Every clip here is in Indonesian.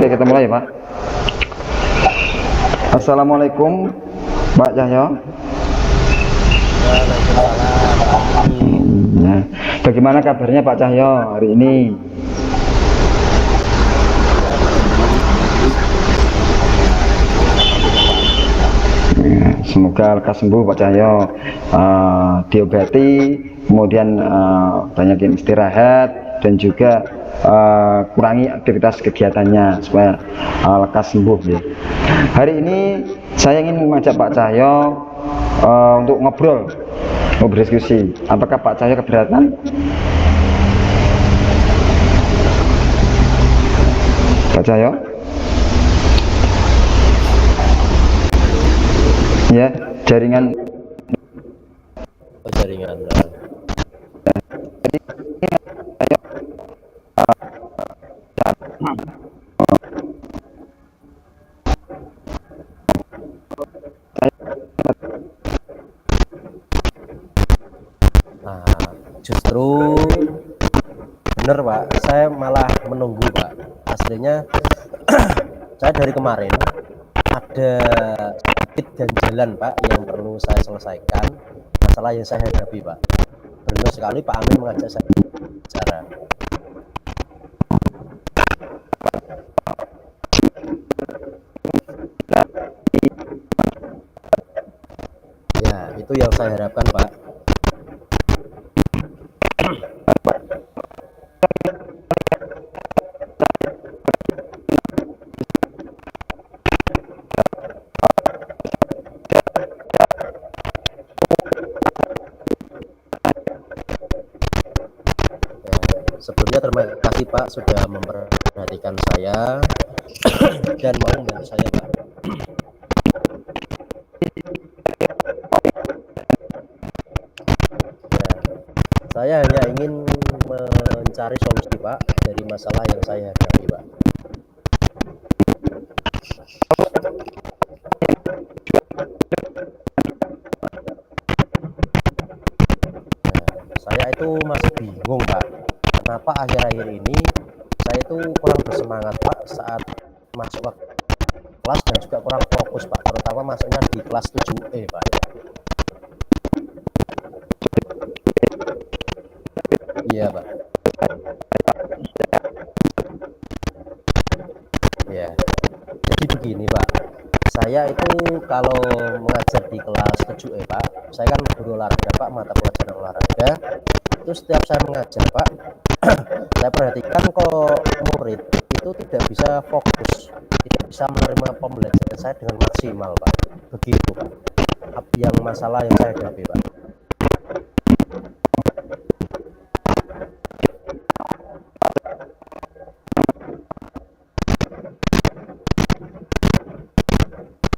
Oke, kita mulai ya, Pak. Assalamualaikum, Pak Cahyo. Waalaikumsalam, Pak Ani. Nah, bagaimana kabarnya Pak Cahyo hari ini? Ya, baik. Ya, semoga lekas sembuh Pak Cahyo. Diobati, kemudian banyakin istirahat dan juga kurangi aktivitas kegiatannya supaya lekas sembuh ya. Hari ini saya ingin mengajak Pak Cahyo untuk ngobrol diskusi. Apakah Pak Cahyo keberatan? Pak Cahyo? Ya, jaringan. Oh, jaringan. Nah, justru bener Pak, saya malah menunggu Pak. Aslinya saya dari kemarin ada sedikit ganjalan Pak yang perlu saya selesaikan, masalah yang saya hadapi Pak. Beruntung sekali Pak Amin mengajak saya bicara. Ya, itu yang saya harapkan Pak. Sebelumnya terima kasih Pak sudah memperhatikan saya dan mau membantu saya Pak. Ya, saya hanya ingin mencari solusi Pak dari masalah yang saya hadapi Pak. Saya itu masih bingung Pak, kenapa akhir-akhir ini saya itu kurang bersemangat Pak saat masuk ke kelas dan juga kurang fokus Pak, terutama masuknya di kelas 7E Pak. Iya Pak. Ya, jadi begini Pak, saya itu kalau mengajar di kelas 7E Pak, saya kan guru olahraga Pak, mata pelajaran olahraga. Itu setiap saya mengajar Pak, saya perhatikan kok murid itu tidak bisa fokus, tidak bisa menerima pembelajaran saya dengan maksimal Pak. Begitu Pak, yang masalah yang saya hadapi Pak.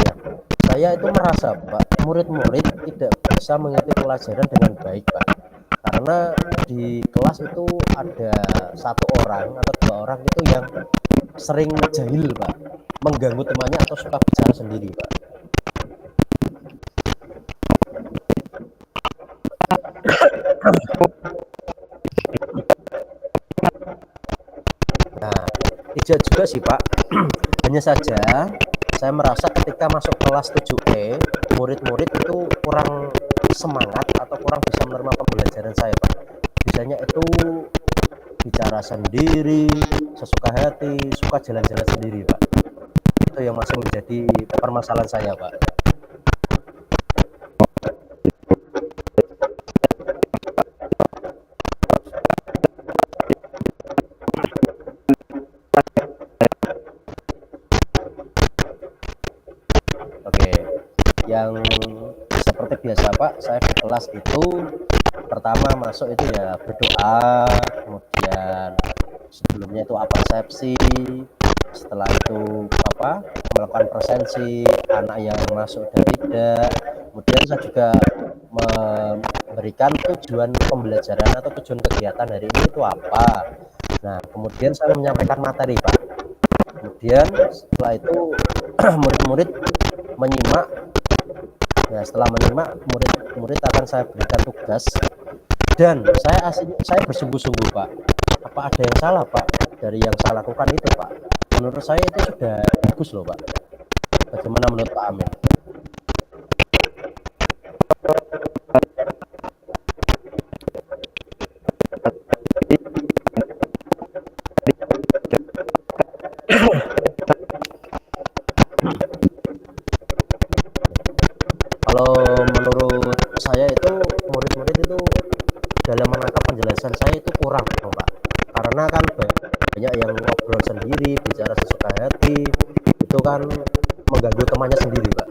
Ya, saya itu merasa Pak, murid-murid tidak bisa mengikuti pelajaran dengan baik Pak. Karena di kelas itu ada satu orang atau dua orang itu yang sering jahil Pak, mengganggu temannya atau suka bicara sendiri Pak. Nah, tidak juga sih Pak, hanya saja saya merasa ketika masuk kelas 7E, murid-murid itu kurang semangat atau kurang bisa menerima pembelajaran saya Pak. Biasanya itu bicara sendiri, sesuka hati, suka jalan-jalan sendiri Pak. Itu yang masih menjadi permasalahan saya Pak. Oke, yang seperti biasa Pak, saya di kelas itu pertama masuk itu ya berdoa, kemudian sebelumnya itu persepsi, setelah itu melakukan presensi, anak yang masuk dan tidak. Kemudian saya juga memberikan tujuan pembelajaran atau tujuan kegiatan hari ini itu apa. Nah, kemudian saya menyampaikan materi Pak. Kemudian setelah itu murid-murid menyimak. Nah, setelah menyimak, murid-murid akan saya berikan tugas dan saya bersungguh-sungguh Pak. Apa ada yang salah Pak dari yang saya lakukan itu Pak? menurut saya itu sudah bagus loh Pak. Bagaimana menurut Pak Amin? Kalau menurut saya itu murid-murid itu dalam menangkap penjelasan saya itu kurang loh Pak, karena kan banyak yang ngobrol sendiri, bicara sesuka hati, itu kan mengganggu temannya sendiri Pak.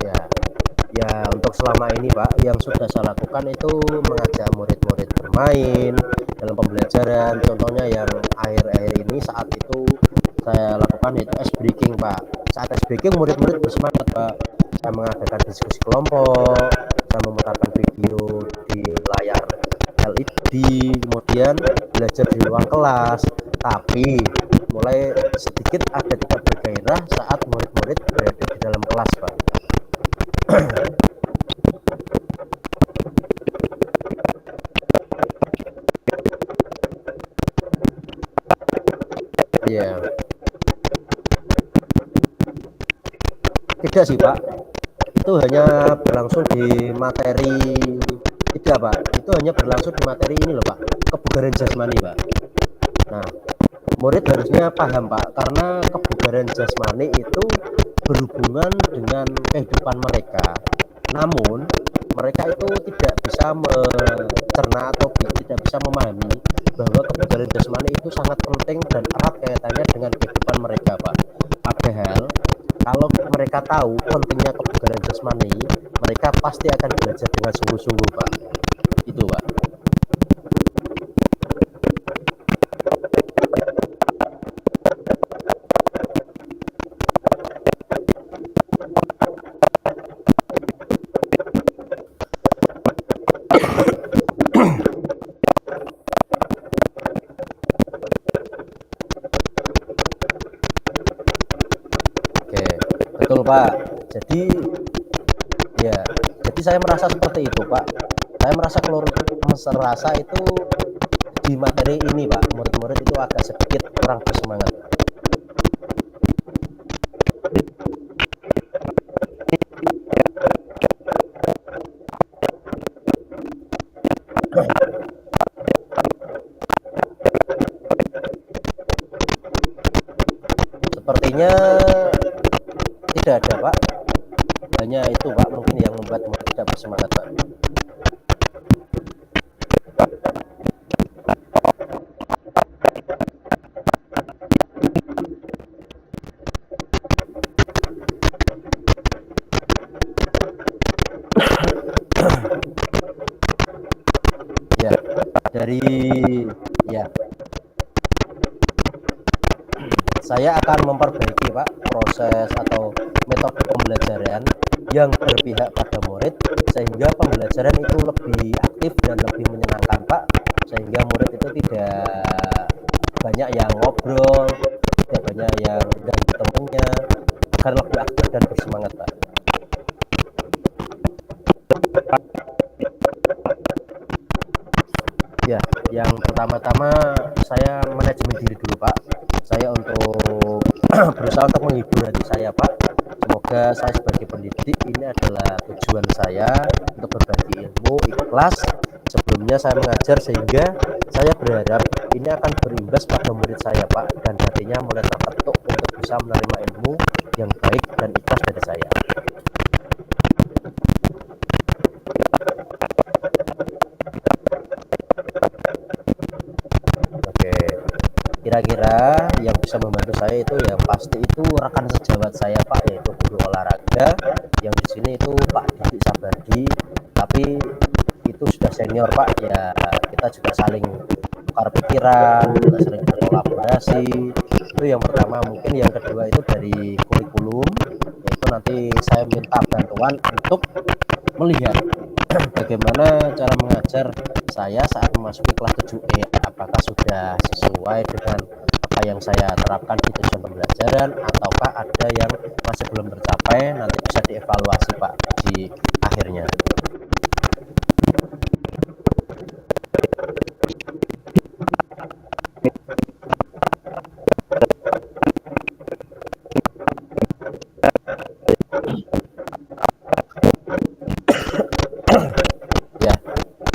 Ya, ya untuk selama ini Pak, yang sudah saya lakukan itu mengajak murid-murid bermain dalam pembelajaran. Contohnya yang akhir-akhir ini saat itu saya lakukan itu ice breaking Pak. Saat ice breaking murid-murid bersemangat Pak. Saya mengadakan diskusi kelompok, saya memutarkan video di layar LED, kemudian belajar di ruang kelas. Tapi mulai sedikit ada tidak bergairah saat murid-murid berada di dalam kelas Pak. Iya. Tidak sih Pak, itu hanya berlangsung di materi, tidak Pak, itu hanya berlangsung di materi ini loh Pak, kebugaran jasmani Pak. Nah, murid harusnya paham Pak, karena kebugaran jasmani itu berhubungan dengan kehidupan mereka. Namun mereka itu tidak bisa mencerna atau tidak bisa memahami bahwa kebugaran jasmani itu sangat penting dan erat kaitannya dengan kehidupan mereka Pak. Padahal kalau mereka tahu pentingnya kebugaran jasmani, mereka pasti akan belajar dengan sungguh-sungguh Pak. Itu Pak. Oke, betul Pak. Jadi ya, jadi saya merasa seperti itu Pak. Saya merasa itu di materi ini Pak, murid-murid itu agak sedikit kurang bersemangat. Sepertinya tidak ada Pak. Hanya itu Pak mungkin yang membuat murid tidak bersemangat Pak. Ya, dari ya saya akan memperbaiki Pak proses atau metode pembelajaran yang berpihak pada murid sehingga pembelajaran itu lebih aktif dan lebih menyenangkan Pak, sehingga murid itu tidak banyak yang ngobrol, tidak banyak yang ganggu temannya, agar lebih aktif dan bersemangat Pak. Ya, yang pertama-tama saya manajemen diri dulu Pak. Saya untuk berusaha untuk menghibur hati saya Pak. Semoga saya sebagai pendidik ini adalah tujuan saya untuk berbagi ilmu, ikhlas. Sebelumnya saya mengajar sehingga saya berharap ini akan berimbas pada murid saya Pak, dan hatinya mulai terbentuk untuk bisa menerima ilmu yang baik dan ikhlas dari saya. Oke, kira-kira yang bisa membantu saya itu yang pasti itu rekan sejawat saya Pak, yaitu guru olahraga yang di sini itu Pak Didik Sabadi, tapi itu sudah senior Pak, ya kita juga saling tukar pikiran, kita sering berkolaborasi. Itu yang pertama. Mungkin yang kedua itu dari kurikulum, yaitu nanti saya minta bantuan untuk melihat bagaimana cara mengajar saya saat memasuki kelas 7E, apakah sudah sesuai dengan apa yang saya terapkan di tujuan pembelajaran, ataukah ada yang masih belum tercapai, nanti bisa dievaluasi Pak di akhirnya. Ya,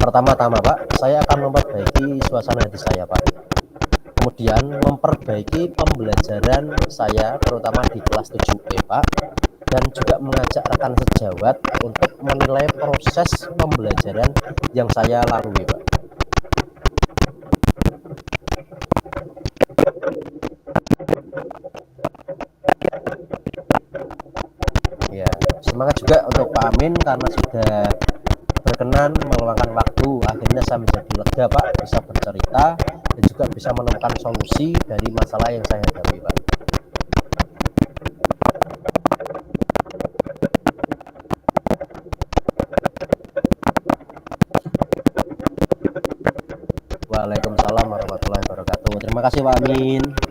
pertama-tama Pak, saya akan memperbaiki suasana hati saya Pak. Kemudian memperbaiki pembelajaran saya terutama di kelas 7E Pak, dan juga mengajak rekan sejawat untuk menilai proses pembelajaran yang saya lalui Pak. Ya, semangat juga untuk Pak Amin karena sudah berkenan meluangkan waktu. Akhirnya saya menjadi lega Pak, bisa bercerita dan juga bisa menemukan solusi dari masalah yang saya hadapi Pak. Waalaikumsalam warahmatullahi wabarakatuh. Terima kasih Pak Amin.